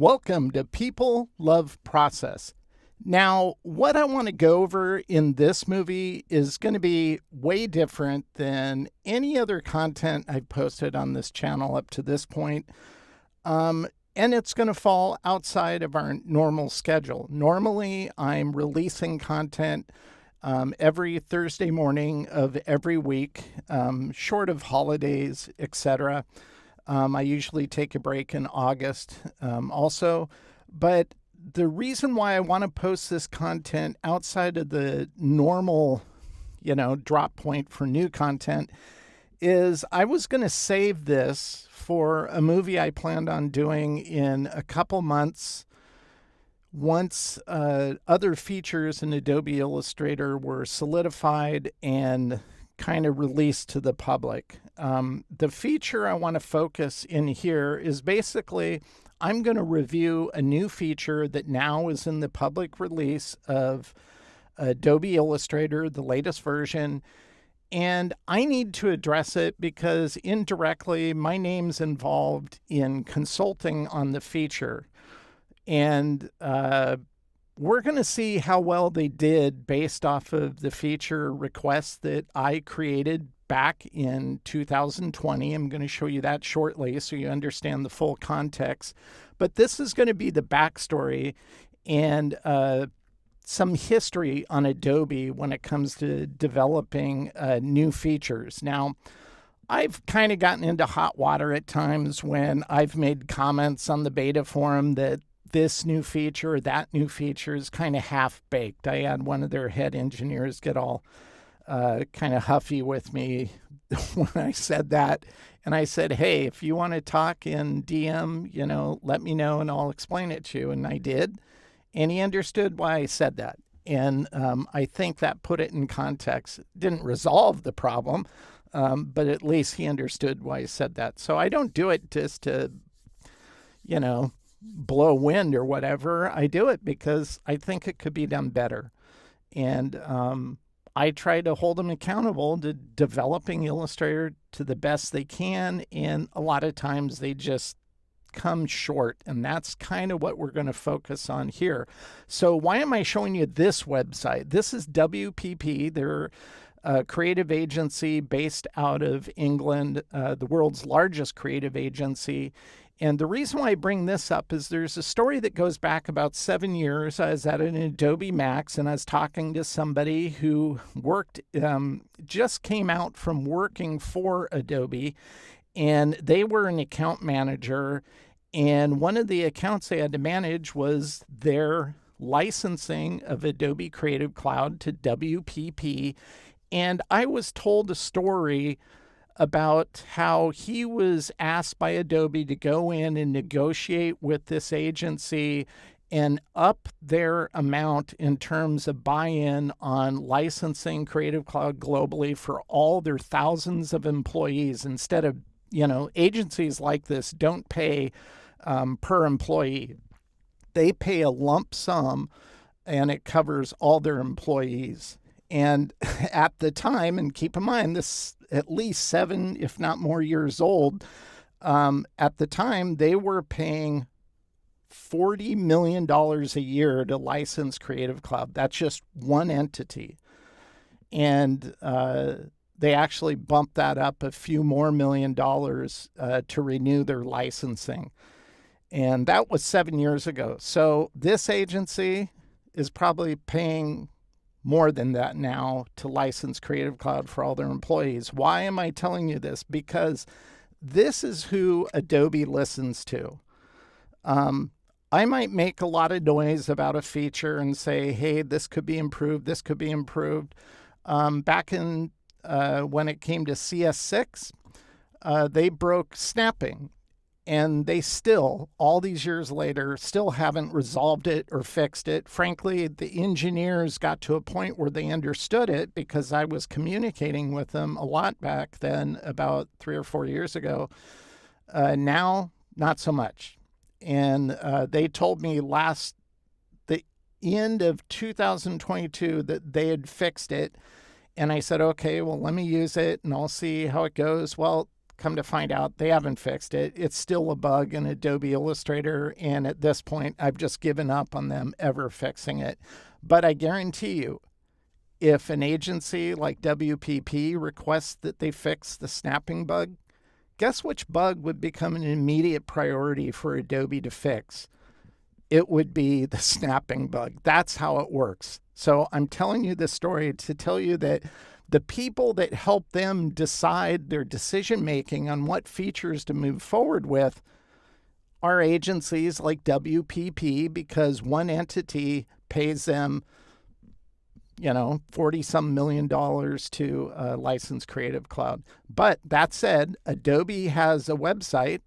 Welcome to People Love Process. Now, what I want to go over in this movie is going to be way different than any other content I've posted on this channel up to this point. And it's going to fall outside of our normal schedule. Normally, I'm releasing content every Thursday morning of every week, short of holidays, etc. I usually take a break in August also. But the reason why I want to post this content outside of the normal, drop point for new content is I was going to save this for a movie I planned on doing in a couple months once other features in Adobe Illustrator were solidified and kind of released to the public. The feature I want to focus in here is basically I'm going to review a new feature that now is in the public release of Adobe Illustrator, the latest version. And I need to address it because indirectly my name's involved in consulting on the feature. And we're going to see how well they did based off of the feature requests that I created back in 2020. I'm going to show you that shortly so you understand the full context. But this is going to be the backstory and some history on Adobe when it comes to developing new features. Now, I've kind of gotten into hot water at times when I've made comments on the beta forum that this new feature or that new feature is kind of half-baked. I had one of their head engineers get all kind of huffy with me when I said that. And I said, hey, if you want to talk in DM, let me know and I'll explain it to you. And I did. And he understood why I said that. And I think that put it in context. Didn't resolve the problem, but at least he understood why I said that. So I don't do it just to, blow wind or whatever. I do it because I think it could be done better. And I try to hold them accountable to developing Illustrator to the best they can. And a lot of times they just come short. And that's kind of what we're going to focus on here. So why am I showing you this website? This is WPP. They're a creative agency based out of England, the world's largest creative agency. And the reason why I bring this up is there's a story that goes back about 7 years. I was at an Adobe Max and I was talking to somebody who worked, just came out from working for Adobe, and they were an account manager. And one of the accounts they had to manage was their licensing of Adobe Creative Cloud to WPP. And I was told a story about how he was asked by Adobe to go in and negotiate with this agency and up their amount in terms of buy-in on licensing Creative Cloud globally for all their thousands of employees. Instead of, agencies like this don't pay per employee. They pay a lump sum and it covers all their employees. And at the time, and keep in mind, this at least 7, if not more years old, at the time, they were paying $40 million a year to license Creative Cloud. That's just one entity. And they actually bumped that up a few more $1 million to renew their licensing. And that was 7 years ago. So this agency is probably paying more than that now to license Creative Cloud for all their employees. Why am I telling you this? Because this is who Adobe listens to. I might make a lot of noise about a feature and say, hey, this could be improved, this could be improved. Back in when it came to CS6, they broke snapping. And they still, all these years later, still haven't resolved it or fixed it. Frankly, the engineers got to a point where they understood it because I was communicating with them a lot back then, about 3 or 4 years ago. Now, not so much. And they told me the end of 2022 that they had fixed it. And I said, okay, well, let me use it and I'll see how it goes. Well, come to find out they haven't fixed it. It's still a bug in Adobe Illustrator, and at this point, I've just given up on them ever fixing it. But I guarantee you, if an agency like WPP requests that they fix the snapping bug, guess which bug would become an immediate priority for Adobe to fix? It would be the snapping bug. That's how it works. So I'm telling you this story to tell you that the people that help them decide their decision making on what features to move forward with are agencies like WPP, because one entity pays them, 40-some million to license Creative Cloud. But that said, Adobe has a website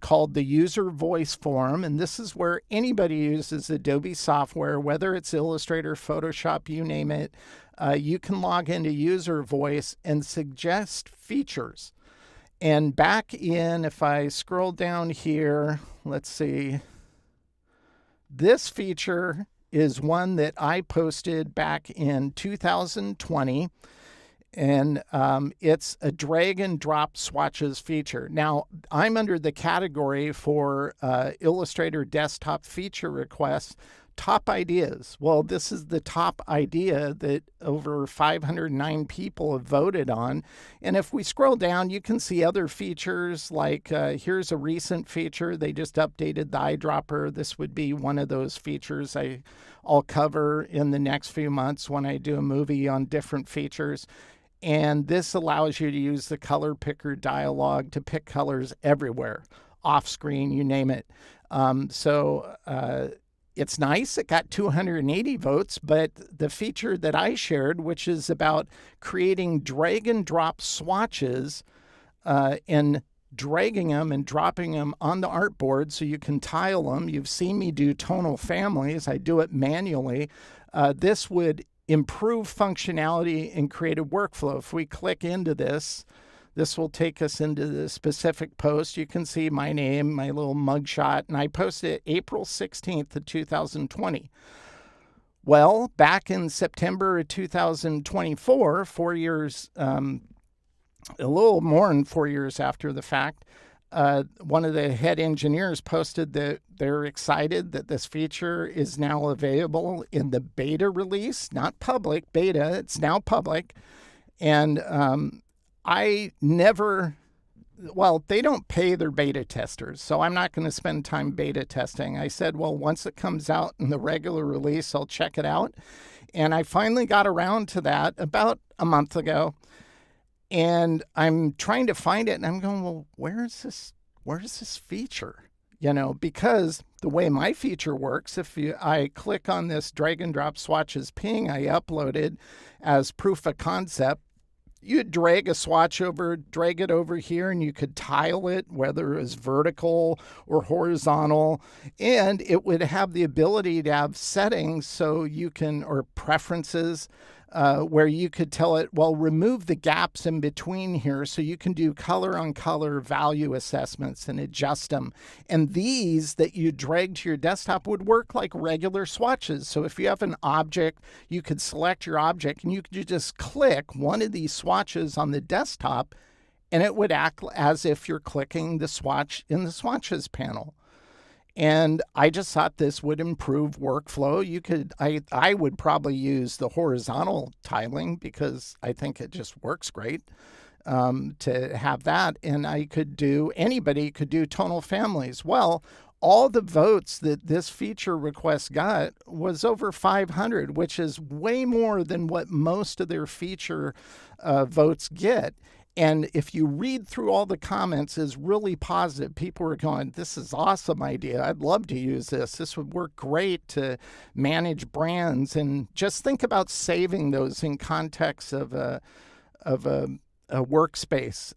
called the User Voice Forum, and this is where anybody uses Adobe software, whether it's Illustrator, Photoshop, you name it, you can log into User Voice and suggest features. And back in, if I scroll down here, let's see, this feature is one that I posted back in 2020, and it's a drag and drop swatches feature. Now, I'm under the category for Illustrator desktop feature requests, top ideas. Well, this is the top idea that over 509 people have voted on. And if we scroll down, you can see other features like here's a recent feature. They just updated the eyedropper. This would be one of those features I'll cover in the next few months when I do a movie on different features. And this allows you to use the color picker dialog to pick colors everywhere, off screen, you name it. It's nice. It got 280 votes, but the feature that I shared, which is about creating drag and drop swatches and dragging them and dropping them on the artboard so you can tile them. You've seen me do tonal families. I do it manually. This would improve functionality in creative workflow. If we click into this, this will take us into the specific post. You can see my name, my little mugshot, and I posted it April 16th of 2020. Well, back in September of 2024, 4 years, a little more than 4 years after the fact, one of the head engineers posted that they're excited that this feature is now available in the beta release, not public, beta, it's now public. And they don't pay their beta testers, so I'm not going to spend time beta testing. I said, well, once it comes out in the regular release, I'll check it out. And I finally got around to that about a month ago. And I'm trying to find it, and I'm going, well, where is this feature? Because the way my feature works, I click on this drag and drop swatches ping I uploaded as proof of concept, you'd drag a swatch over, drag it over here, and you could tile it, whether it was vertical or horizontal, and it would have the ability to have settings so you can, or preferences, where you could tell it, well, remove the gaps in between here so you can do color on color value assessments and adjust them. And these that you drag to your desktop would work like regular swatches. So if you have an object, you could select your object and you could just click one of these swatches on the desktop and it would act as if you're clicking the swatch in the swatches panel. And I just thought this would improve workflow. I would probably use the horizontal tiling because I think it just works great to have that. And anybody could do tonal families. Well, all the votes that this feature request got was over 500, which is way more than what most of their feature votes get. And if you read through all the comments, is really positive. People are going, this is an awesome idea. I'd love to use this. This would work great to manage brands. And just think about saving those in context of a workspace.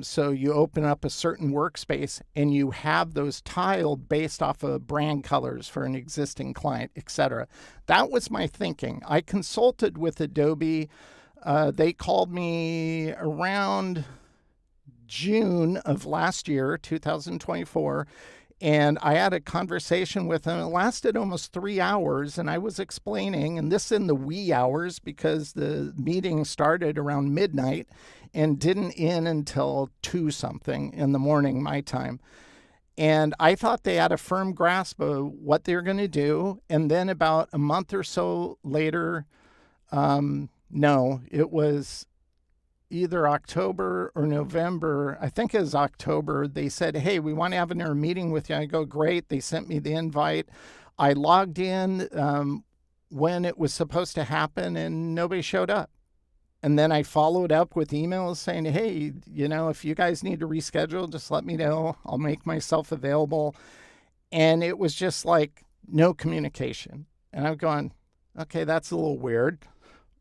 So you open up a certain workspace and you have those tiled based off of brand colors for an existing client, etc. That was my thinking. I consulted with Adobe. They called me around June of last year, 2024, And I had a conversation with him. It lasted almost 3 hours, and I was explaining, and this in the wee hours because the meeting started around midnight and didn't end until 2 something in the morning, my time. And I thought they had a firm grasp of what they were going to do. And then about a month or so later, no, it was either October or November. I think it was October. They said, hey, we want to have another meeting with you. I go, great. They sent me the invite. I logged in when it was supposed to happen and nobody showed up. And then I followed up with emails saying, hey, if you guys need to reschedule, just let me know. I'll make myself available. And it was just like no communication. And I'm going, okay, that's a little weird.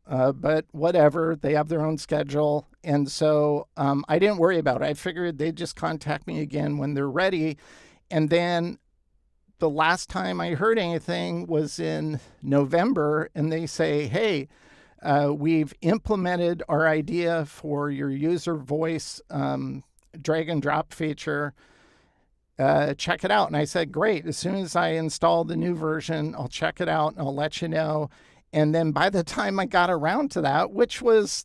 But whatever, they have their own schedule. And so I didn't worry about it. I figured they'd just contact me again when they're ready. And then the last time I heard anything was in November, and they say, hey, we've implemented our idea for your user voice drag and drop feature. Check it out. And I said, great. As soon as I install the new version, I'll check it out and I'll let you know. And then by the time I got around to that, which was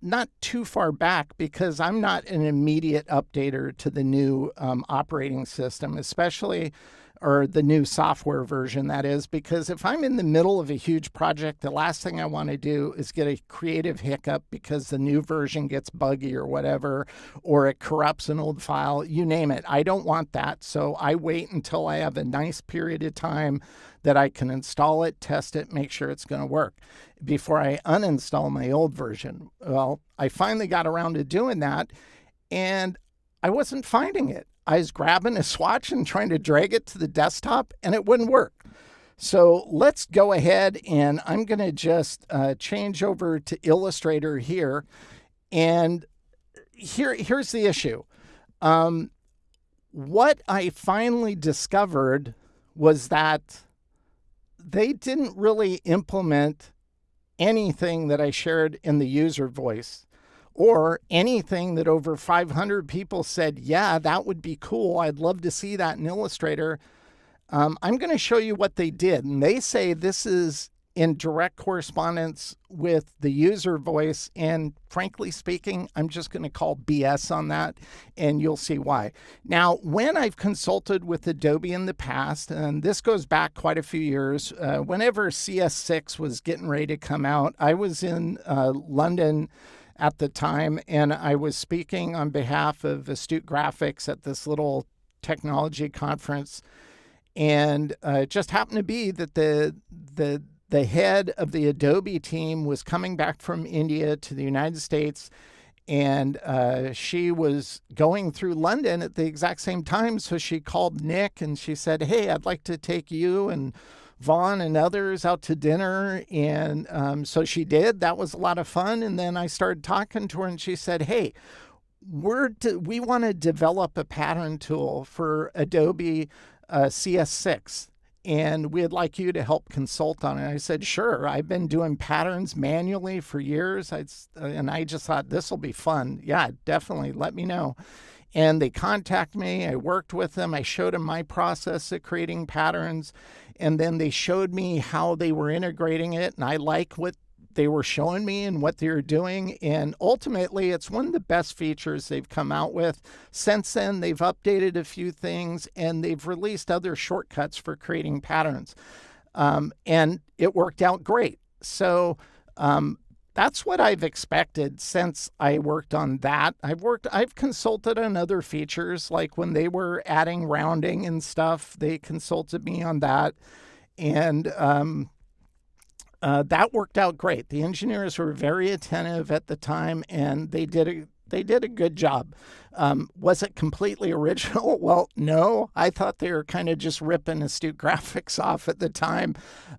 not too far back, because I'm not an immediate updater to the new operating system, especially, or the new software version, that is, because if I'm in the middle of a huge project, the last thing I want to do is get a creative hiccup because the new version gets buggy or whatever, or it corrupts an old file, you name it. I don't want that. So I wait until I have a nice period of time that I can install it, test it, make sure it's going to work before I uninstall my old version. Well, I finally got around to doing that, and I wasn't finding it. I was grabbing a swatch and trying to drag it to the desktop, and it wouldn't work. So let's go ahead, and I'm going to just change over to Illustrator here. And here's the issue. What I finally discovered was that they didn't really implement anything that I shared in the user voice, or anything that over 500 people said, yeah, that would be cool. I'd love to see that in Illustrator. I'm going to show you what they did. And they say this is in direct correspondence with the user voice. And frankly speaking, I'm just going to call BS on that, and you'll see why. Now, when I've consulted with Adobe in the past, and this goes back quite a few years, whenever CS6 was getting ready to come out, I was in London at the time, and I was speaking on behalf of Astute Graphics at this little technology conference. And it just happened to be that the head of the Adobe team was coming back from India to the United States, and she was going through London at the exact same time. So she called Nick and she said, hey, I'd like to take you and Vaughn and others out to dinner. And so she did. That was a lot of fun. And then I started talking to her, and she said, hey, we want to develop a pattern tool for Adobe CS6, and we'd like you to help consult on it. I said, sure. I've been doing patterns manually for years. And I just thought, this will be fun. Yeah, definitely. Let me know. And they contacted me. I worked with them. I showed them my process of creating patterns. And then they showed me how they were integrating it. And I like what they were showing me and what they were doing. And ultimately, it's one of the best features they've come out with. Since then, they've updated a few things, and they've released other shortcuts for creating patterns. And it worked out great. So that's what I've expected since I worked on that. I've consulted on other features, like when they were adding rounding and stuff, they consulted me on that. And that worked out great. The engineers were very attentive at the time, and they did a good job. Was it completely original? Well, no. I thought they were kind of just ripping Astute Graphics off at the time.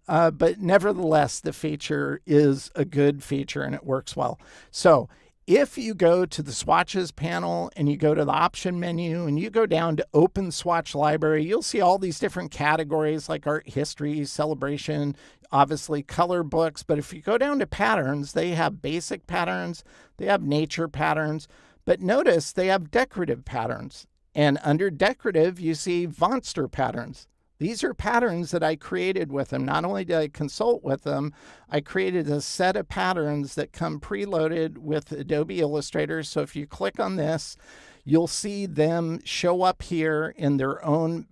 But nevertheless, the feature is a good feature, and it works well. So if you go to the Swatches panel and you go to the option menu and you go down to Open Swatch Library, you'll see all these different categories like art history, celebration, obviously color books. But if you go down to patterns, they have basic patterns, they have nature patterns, but notice they have decorative patterns. And under decorative, you see monster patterns. These are patterns that I created with them. Not only did I consult with them, I created a set of patterns that come preloaded with Adobe Illustrator. So if you click on this, you'll see them show up here in their own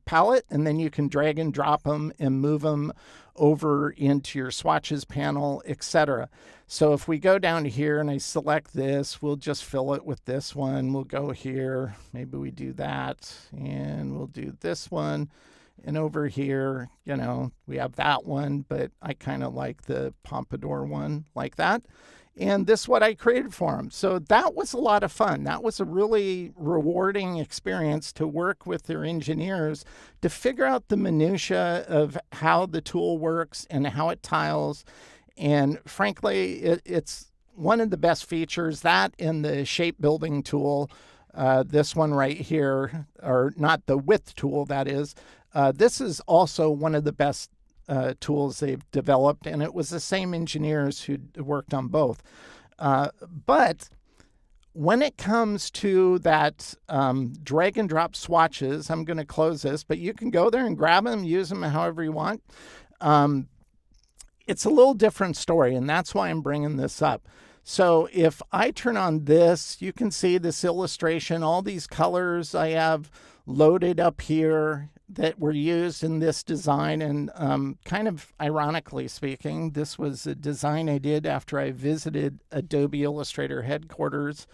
palette, and then you can drag and drop them and move them over into your swatches panel, etc. So if we go down to here and I select this, we'll just fill it with this one. We'll go here, maybe we do that, and we'll do this one. And over here, you know, we have that one, but I kind of like the Pompadour one like that. And this is what I created for them. So that was a lot of fun. That was a really rewarding experience to work with their engineers to figure out the minutia of how the tool works and how it tiles. And frankly, it's one of the best features, that in the shape building tool, this one right here, or not the width tool, that is. This is also one of the best tools they've developed, and it was the same engineers who worked on both. But when it comes to that drag and drop swatches, I'm going to close this, but you can go there and grab them, use them however you want. It's a little different story, and that's why I'm bringing this up. So if I turn on this, you can see this illustration, all these colors I have loaded up here that were used in this design. And kind of ironically speaking, this was a design I did after I visited Adobe Illustrator headquarters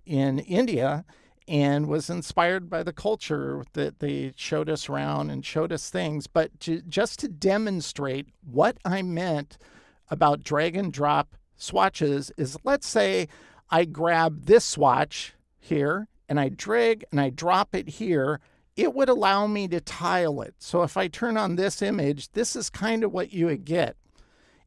in India and was inspired by the culture that they showed us around and showed us things. But just to demonstrate what I meant about drag and drop swatches is, let's say I grab this swatch here and I drag and I drop it here, it would allow me to tile it. So if I turn on this image, this is kind of what you would get.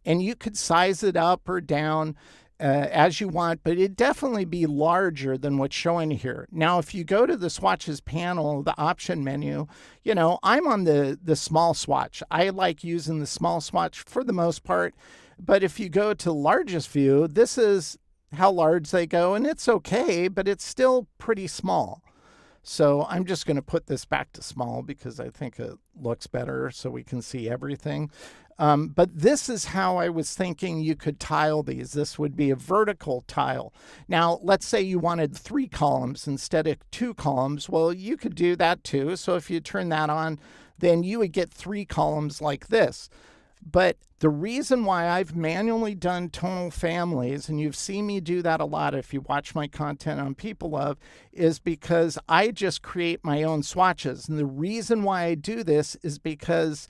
And you could size it up or down as you want, but it'd definitely be larger than what's showing here. Now, if you go to the swatches panel, the option menu, you know, I'm on the small swatch. I like using the small swatch for the most part. But if you go to largest view, this is how large they go, and it's okay, but it's still pretty small. So I'm just going to put this back to small because I think it looks better so we can see everything. But this is how I was thinking you could tile these. This would be a vertical tile. Now, let's say you wanted 3 columns instead of 2 columns. Well, you could do that too. So if you turn that on, then you would get 3 columns like this. But the reason why I've manually done tonal families, and you've seen me do that a lot if you watch my content on People Love, is because I just create my own swatches. And the reason why I do this is because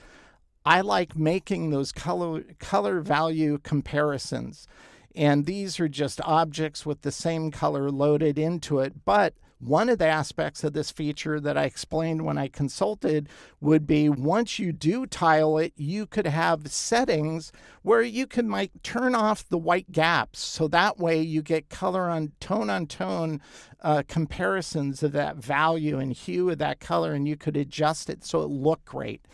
I like making those color value comparisons. And these are just objects with the same color loaded into it. But one of the aspects of this feature that I explained when I consulted would be, once you do tile it, you could have settings where you can turn off the white gaps. So that way you get color on tone comparisons of that value and hue of that color, and you could adjust it so it looked great.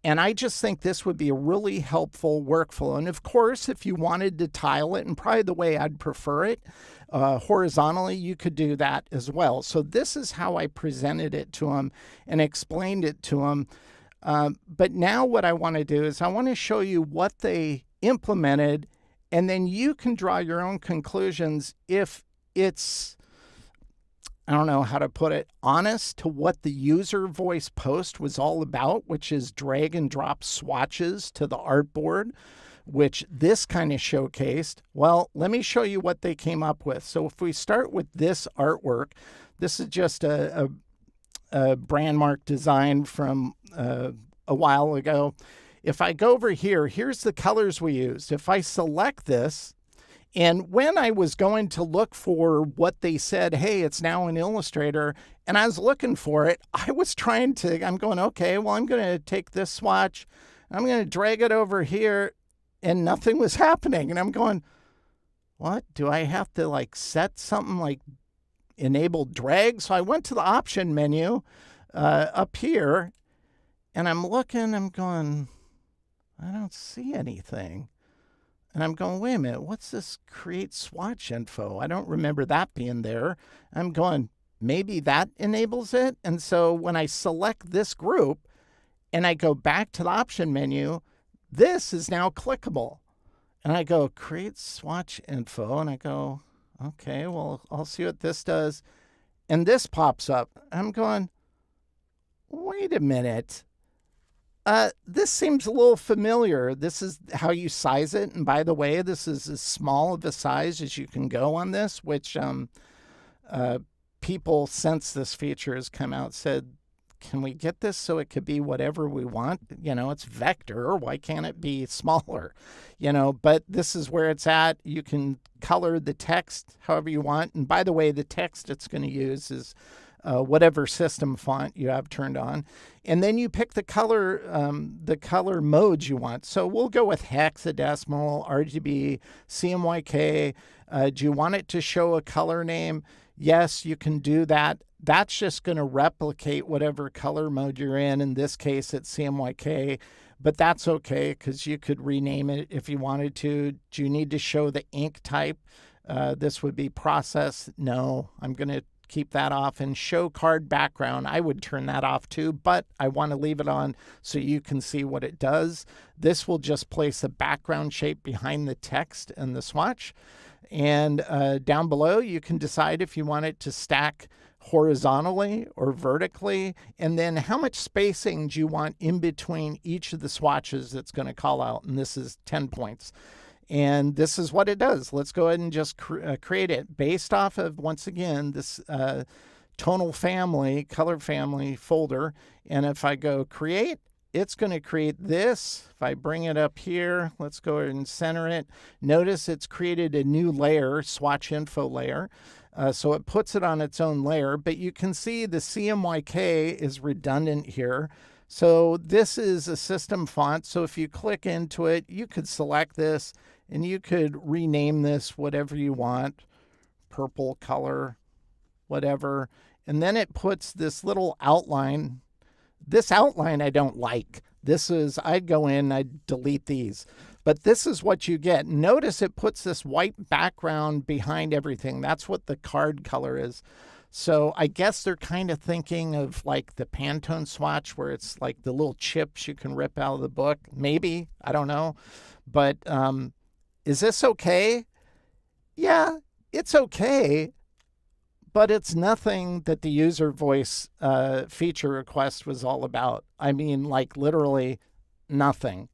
And I just think this would be a really helpful workflow. And of course, if you wanted to tile it, and probably the way I'd prefer it, horizontally, you could do that as well. So this is how I presented it to them and explained it to them. But now what I want to do is I want to show you what they implemented, and then you can draw your own conclusions if it's, I don't know how to put it, honest to what the user voice post was all about, which is drag and drop swatches to the artboard, which this kind of showcased. Well, let me show you what they came up with. So if we start with this artwork, this is just a brand mark design from a while ago. If I go over here, here's the colors we used. If I select this, and when I was going to look for what they said, hey, it's now in Illustrator, and I was looking for it, I'm going, okay, well, I'm going to take this swatch, I'm going to drag it over here, and nothing was happening. And I'm going, what? Do I have to set something like enable drag? So I went to the option menu up here, and I'm looking, I'm going, I don't see anything. And I'm going, wait a minute, what's this Create Swatch Info? I don't remember that being there. I'm going, maybe that enables it. And so when I select this group and I go back to the option menu, this is now clickable. And I go Create Swatch Info, and I go, okay, well, I'll see what this does. And this pops up. I'm going, wait a minute. This seems a little familiar. This is how you size it. And by the way, this is as small of a size as you can go on this, which people, since this feature has come out, said, can we get this so it could be whatever we want? You know, it's vector. Why can't it be smaller? You know, but this is where it's at. You can color the text however you want. And by the way, the text it's going to use is whatever system font you have turned on. And then you pick the color modes you want. So we'll go with hexadecimal, RGB, CMYK. Do you want it to show a color name? Yes, you can do that. That's just going to replicate whatever color mode you're in. In this case, it's CMYK, but that's okay because you could rename it if you wanted to. Do you need to show the ink type? This would be process. No, I'm going to keep that off. And show card background, I would turn that off too, but I want to leave it on so you can see what it does. This will just place a background shape behind the text and the swatch. And down below, you can decide if you want it to stack horizontally or vertically, and then how much spacing do you want in between each of the swatches that's going to call out, and this is 10 points. And this is what it does. Let's go ahead and just create it based off of, once again, this tonal family, color family folder. And if I go create, it's going to create this. If I bring it up here, let's go ahead and center it. Notice it's created a new layer, Swatch Info layer. So it puts it on its own layer, but you can see the CMYK is redundant here. So this is a system font. So if you click into it, you could select this and you could rename this whatever you want, purple color, whatever. And then it puts this little outline. This outline I don't like. This is, I'd go in, I'd delete these. But this is what you get. Notice it puts this white background behind everything. That's what the card color is. So I guess they're kind of thinking of like the Pantone swatch where it's like the little chips you can rip out of the book. Maybe, I don't know. But is this okay? Yeah, it's okay. But it's nothing that the user voice feature request was all about. I mean, like literally nothing.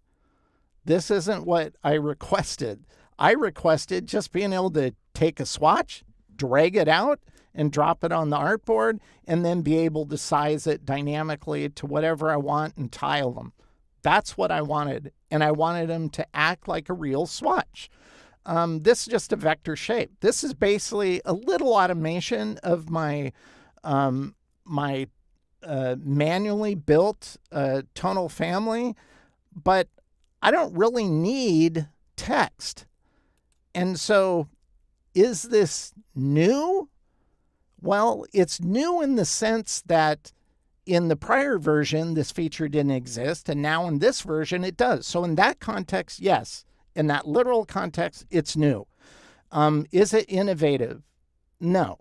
This isn't what I requested. I requested just being able to take a swatch, drag it out, and drop it on the artboard, and then be able to size it dynamically to whatever I want and tile them. That's what I wanted. And I wanted them to act like a real swatch. This is just a vector shape. This is basically a little automation of my manually built tonal family, but I don't really need text. And so is this new? Well, it's new in the sense that in the prior version, this feature didn't exist, and now in this version, it does. So in that context, yes. In that literal context, it's new. Is it innovative? No,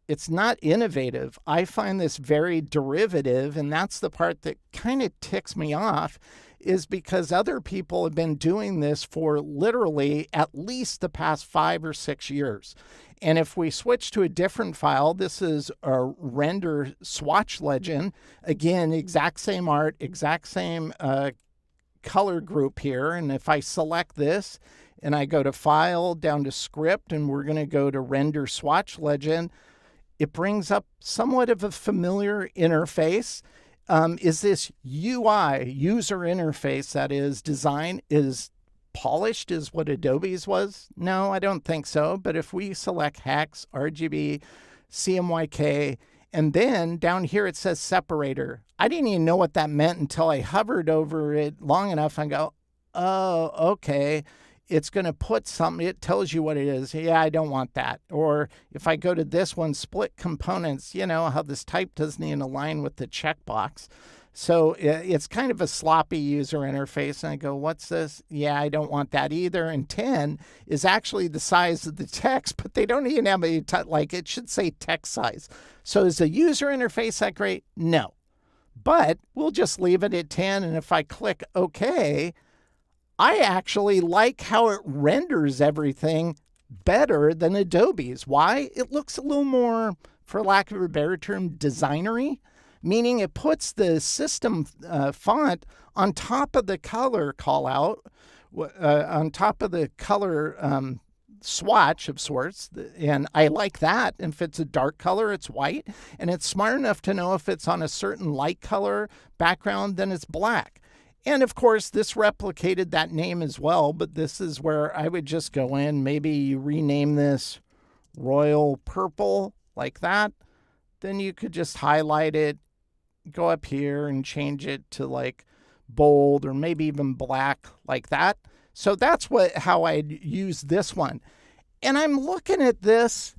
it's not innovative. I find this very derivative, and that's the part that kind of ticks me off, is because other people have been doing this for literally at least the past 5 or 6 years. And if we switch to a different file, this is a render swatch legend. Again, exact same art, exact same color group here. And if I select this and I go to File, down to Script, and we're going to go to Render Swatch Legend, it brings up somewhat of a familiar interface. Is this UI, user interface, that is design, is polished as what Adobe's was? No, I don't think so. But if we select Hex, RGB, CMYK, and then down here it says separator. I didn't even know what that meant until I hovered over it long enough and go, oh, okay. It's going to put something, it tells you what it is. Yeah, I don't want that. Or if I go to this one, split components, you know, how this type doesn't even align with the checkbox. So it's kind of a sloppy user interface. And I go, what's this? Yeah, I don't want that either. And 10 is actually the size of the text, but they don't even have like it should say text size. So is the user interface that great? No. But we'll just leave it at 10. And if I click OK, I actually like how it renders everything better than Adobe's. Why? It looks a little more, for lack of a better term, designery, meaning it puts the system font on top of the color callout, on top of the color swatch of sorts. And I like that. If it's a dark color, it's white. And it's smart enough to know if it's on a certain light color background, then it's black. And of course, this replicated that name as well, but this is where I would just go in, maybe rename this Royal Purple like that. Then you could just highlight it, go up here and change it to like bold or maybe even black like that. So that's how I'd use this one. And I'm looking at this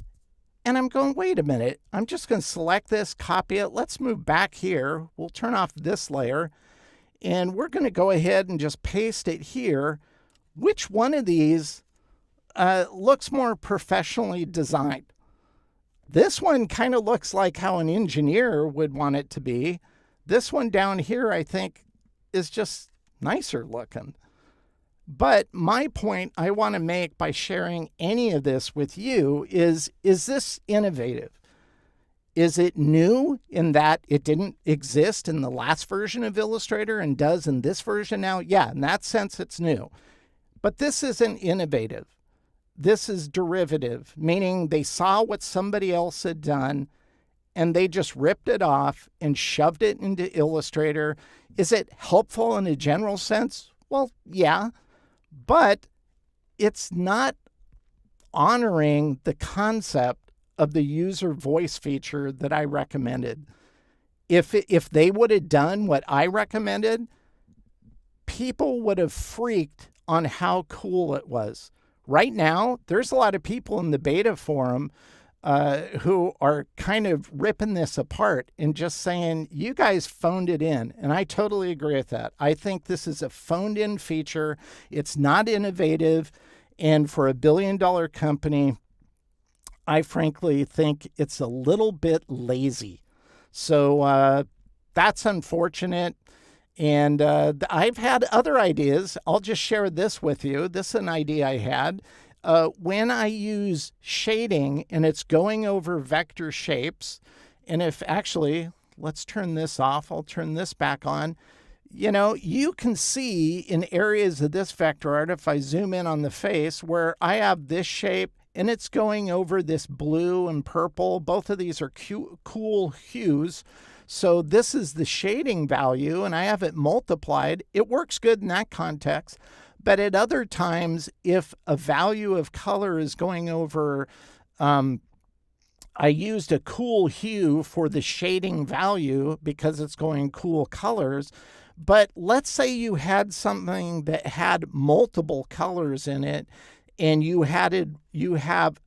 and I'm going, wait a minute, I'm just going to select this, copy it. Let's move back here. We'll turn off this layer. And we're going to go ahead and just paste it here. Which one of these looks more professionally designed? This one kind of looks like how an engineer would want it to be. This one down here, I think, is just nicer looking. But my point I want to make by sharing any of this with you is this innovative? Is it new in that it didn't exist in the last version of Illustrator and does in this version now? Yeah, in that sense, it's new. But this isn't innovative. This is derivative, meaning they saw what somebody else had done and they just ripped it off and shoved it into Illustrator. Is it helpful in a general sense? Well, yeah, but it's not honoring the concept of the user voice feature that I recommended. If they would have done what I recommended, people would have freaked on how cool it was. Right now, there's a lot of people in the beta forum who are kind of ripping this apart and just saying, you guys phoned it in. And I totally agree with that. I think this is a phoned in feature. It's not innovative. And for $1 billion company, I frankly think it's a little bit lazy. So that's unfortunate. And I've had other ideas. I'll just share this with you. This is an idea I had. When I use shading and it's going over vector shapes, and if actually, let's turn this off. I'll turn this back on. You know, you can see in areas of this vector art, if I zoom in on the face, where I have this shape, and it's going over this blue and purple. Both of these are cool hues. So this is the shading value, and I have it multiplied. It works good in that context. But at other times, if a value of color is going over, I used a cool hue for the shading value because it's going cool colors. But let's say you had something that had multiple colors in it, and you have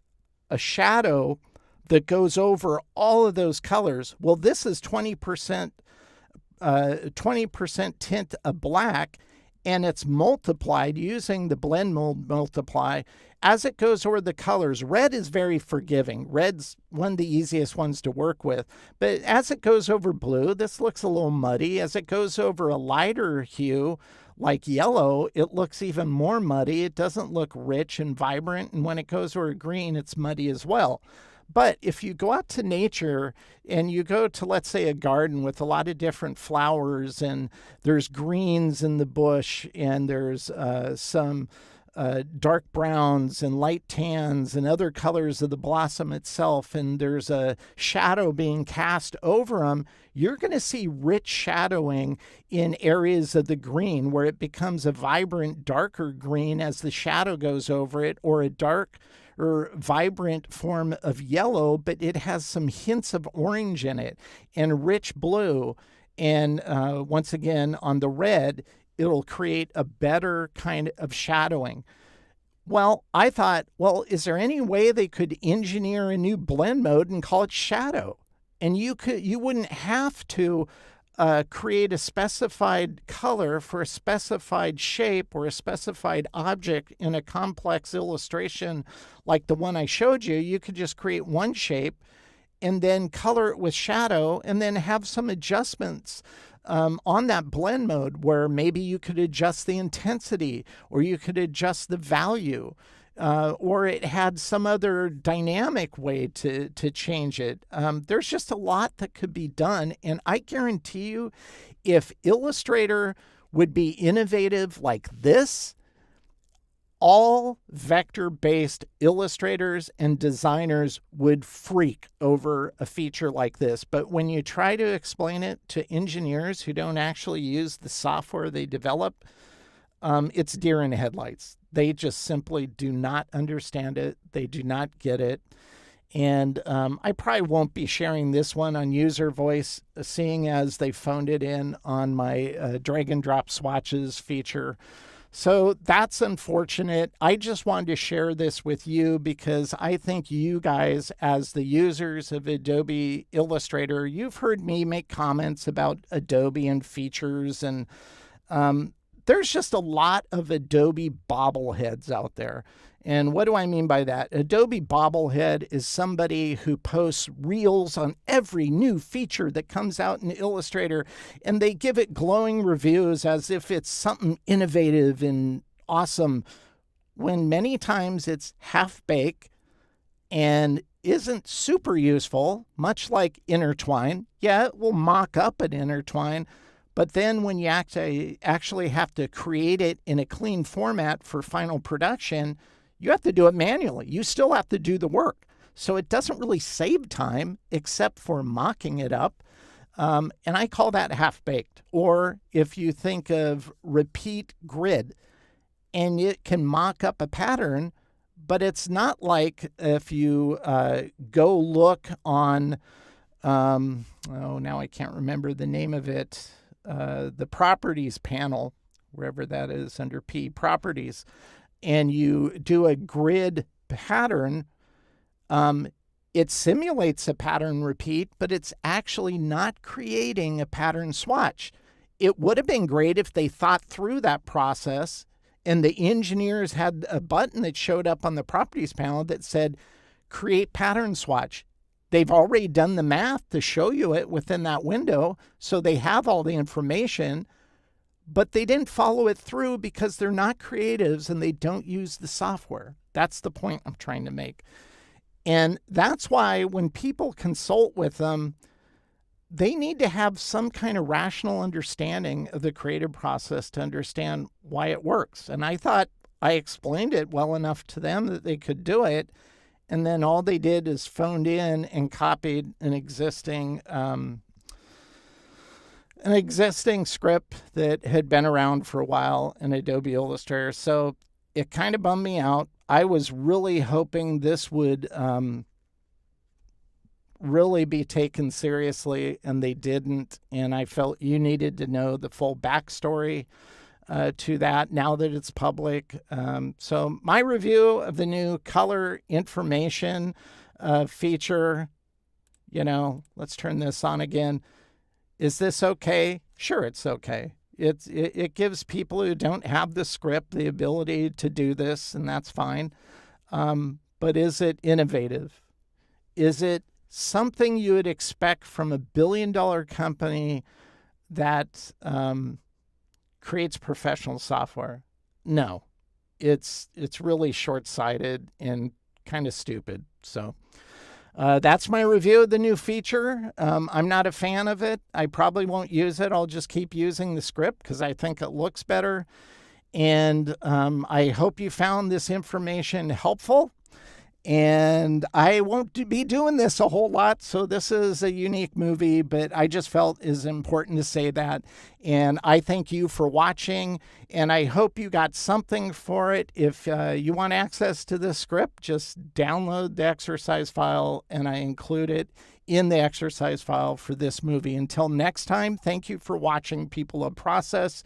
a shadow that goes over all of those colors. Well, this is 20% tint of black, and it's multiplied using the blend mode multiply as it goes over the colors. Red is very forgiving. Red's one of the easiest ones to work with. But as it goes over blue, this looks a little muddy. As it goes over a lighter hue, like yellow, it looks even more muddy. It doesn't look rich and vibrant. And when it goes over green, it's muddy as well. But if you go out to nature and you go to, let's say, a garden with a lot of different flowers, and there's greens in the bush, and there's some dark browns and light tans and other colors of the blossom itself, and there's a shadow being cast over them, you're going to see rich shadowing in areas of the green where it becomes a vibrant, darker green as the shadow goes over it, or a dark or vibrant form of yellow, but it has some hints of orange in it and rich blue. And once again, on the red, it'll create a better kind of shadowing. Well, I thought, well, is there any way they could engineer a new blend mode and call it shadow? And you wouldn't have to create a specified color for a specified shape or a specified object in a complex illustration like the one I showed you, you could just create one shape and then color it with shadow and then have some adjustments on that blend mode where maybe you could adjust the intensity or you could adjust the value. Or it had some other dynamic way to change it. There's just a lot that could be done. And I guarantee you, if Illustrator would be innovative like this, all vector-based illustrators and designers would freak over a feature like this. But when you try to explain it to engineers who don't actually use the software they develop, it's deer in the headlights. They just simply do not understand it. They do not get it. And I probably won't be sharing this one on user voice, seeing as they phoned it in on my drag and drop swatches feature. So that's unfortunate. I just wanted to share this with you because I think you guys, as the users of Adobe Illustrator, you've heard me make comments about Adobe and features, and there's just a lot of Adobe bobbleheads out there. And what do I mean by that? Adobe bobblehead is somebody who posts reels on every new feature that comes out in Illustrator, and they give it glowing reviews as if it's something innovative and awesome, when many times it's half-baked and isn't super useful, much like Intertwine. Yeah, it will mock up an Intertwine, but then when you actually have to create it in a clean format for final production, you have to do it manually. You still have to do the work. So it doesn't really save time except for mocking it up. And I call that half-baked. Or if you think of Repeat Grid, and it can mock up a pattern, but it's not like if you go look on, now I can't remember the name of it, the Properties panel, wherever that is under P, Properties, and you do a grid pattern, it simulates a pattern repeat, but it's actually not creating a pattern swatch. It would have been great if they thought through that process and the engineers had a button that showed up on the Properties panel that said, create pattern swatch. They've already done the math to show you it within that window, so they have all the information, but they didn't follow it through because they're not creatives and they don't use the software. That's the point I'm trying to make. And that's why when people consult with them, they need to have some kind of rational understanding of the creative process to understand why it works. And I thought I explained it well enough to them that they could do it. And then all they did is phoned in and copied an existing script that had been around for a while in Adobe Illustrator. So it kind of bummed me out. I was really hoping this would really be taken seriously, and they didn't. And I felt you needed to know the full backstory to that now that it's public. So my review of the new color information feature, let's turn this on again. Is this okay? Sure, it's okay. It gives people who don't have the script the ability to do this, and that's fine. But is it innovative? Is it something you would expect from a billion-dollar company that creates professional software? No. It's really short-sighted and kind of stupid. So that's my review of the new feature. I'm not a fan of it. I probably won't use it. I'll just keep using the script because I think it looks better. And I hope you found this information helpful. And I won't be doing this a whole lot, so this is a unique movie, but I just felt it is important to say that. And I thank you for watching, and I hope you got something for it. If you want access to this script, just download the exercise file, and I include it in the exercise file for this movie. Until next time, thank you for watching People of Process.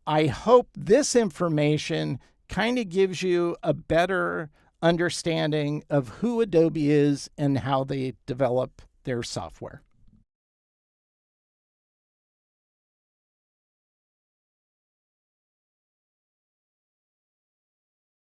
I hope this information kind of gives you a better understanding of who Adobe is and how they develop their software.